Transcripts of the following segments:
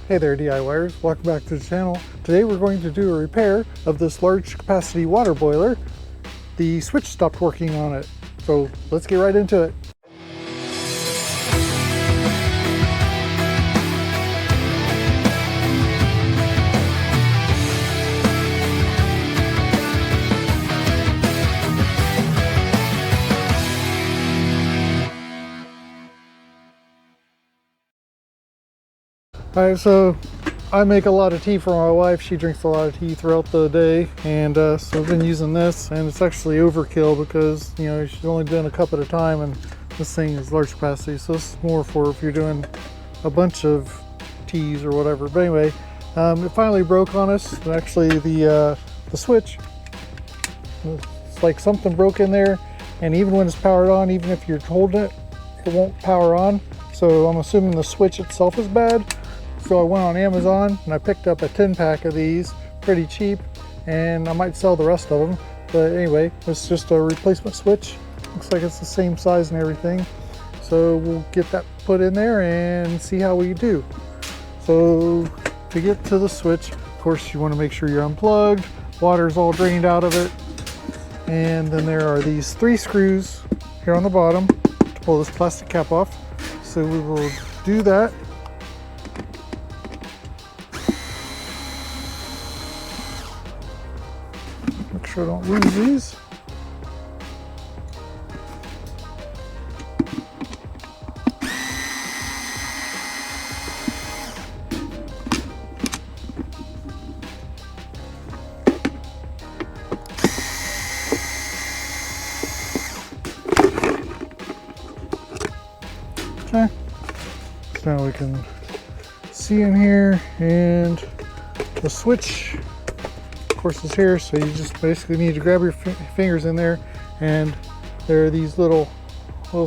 Hey there DIYers, welcome back to the channel. Today we're going to do a repair of this large capacity water boiler. The switch stopped working on it, so let's get right into it. Alright, so I make a lot of tea for my wife. She drinks a lot of tea throughout the day, and so I've been using this, and it's actually overkill because, you know, she's only doing a cup at a time, and this thing is large capacity, so this is more for if you're doing a bunch of teas or whatever. But anyway, it finally broke on us. And actually the switch, it's like something broke in there, and even when it's powered on, even if you're holding it, it won't power on. So I'm assuming the switch itself is bad. So I went on Amazon and I picked up a 10-pack of these, pretty cheap, and I might sell the rest of them. But anyway, it's just a replacement switch. Looks like it's the same size and everything. So we'll get that put in there and see how we do. So to get to the switch, of course, you want to make sure you're unplugged, water's all drained out of it. And then there are these 3 screws here on the bottom to pull this plastic cap off. So we will do that. Make sure I don't lose these. Okay, so now we can see in here, and the switch of course is here, so you just basically need to grab your fingers in there, and there are these little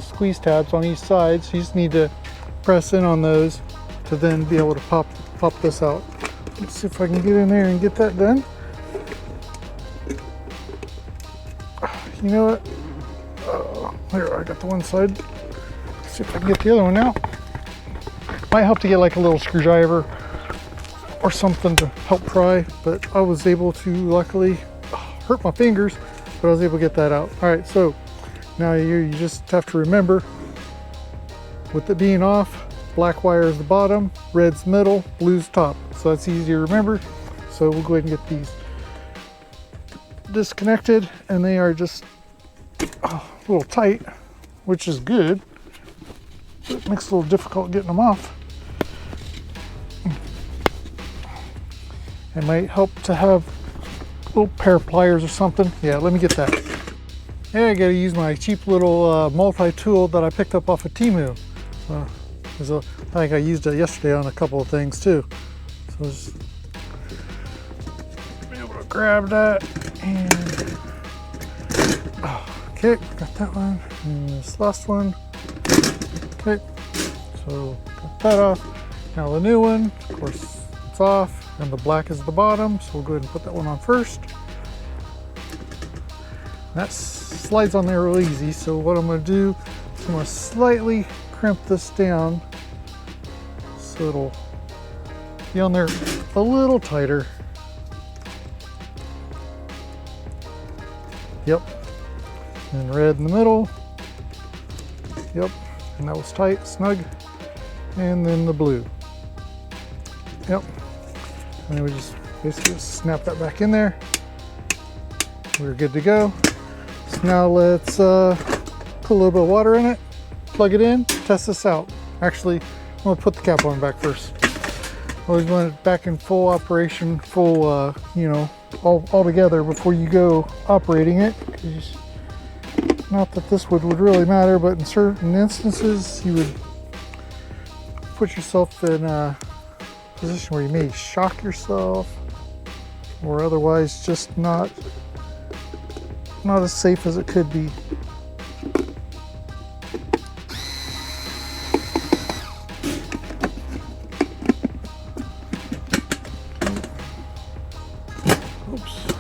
squeeze tabs on each side, so you just need to press in on those to then be able to pop this out. Let's see if I can get in there and get that done. You know what, there, I got the one side. Let's see if I can get the other one out. Might help to get like a little screwdriver or something to help pry, but I was able to luckily hurt my fingers, but I was able to get that out. All right, so now you just have to remember, with it being off, black wire is the bottom, red's middle, blue's top. So that's easy to remember. So we'll go ahead and get these disconnected, and they are just a little tight, which is good. It makes it a little difficult getting them off. It might help to have a little pair of pliers or something. Yeah, let me get that. Hey, I gotta use my cheap little multi-tool that I picked up off of Temu. I think I used it yesterday on a couple of things too. So just be able to grab that, and okay, got that one, and this last one. Okay, so got that off. Now the new one, of course, it's off. And the black is the bottom, so we'll go ahead and put that one on first. That slides on there real easy, so what I'm going to do is I'm going to slightly crimp this down so it'll be on there a little tighter. Yep. And red in the middle. Yep. And that was tight, snug. And then the blue. Yep. And then we just basically snap that back in there. We're good to go. So now let's put a little bit of water in it, plug it in, test this out. Actually, I'm gonna put the cap on back first. Always want it back in full operation, full, you know, all together before you go operating it. Not that this would really matter, but in certain instances, you would put yourself in a position where you may shock yourself, or otherwise just not as safe as it could be. Oops.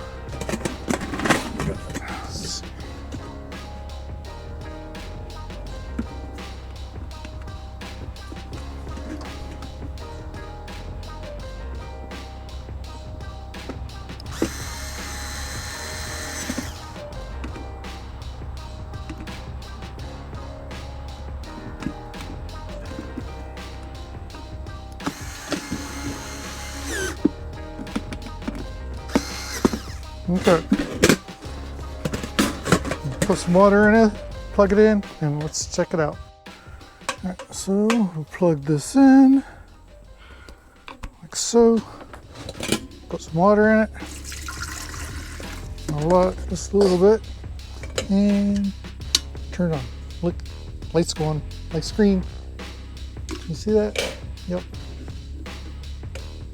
Okay. Put some water in it, plug it in, and let's check it out. All right, so we'll plug this in, like so. Put some water in it. A lot, just a little bit, and turn it on. Look, light's going, light's green. Can you see that? Yep.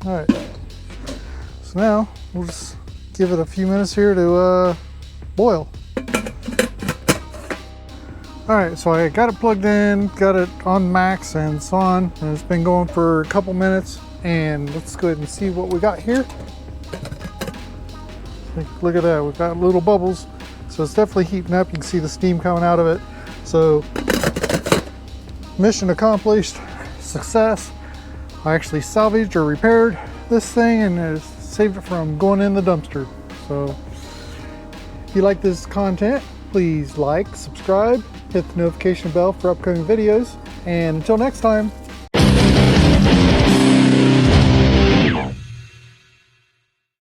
All right. So now we'll just give it a few minutes here to boil. All right, so I got it plugged in, got it on max, and it's on, and it's been going for a couple minutes. And let's go ahead and see what we got here. Look at that, we've got little bubbles. So it's definitely heating up. You can see the steam coming out of it. So mission accomplished, success. I actually salvaged or repaired this thing and saved it from going in the dumpster. So if you like this content, please like, subscribe, hit the notification bell for upcoming videos. And until next time,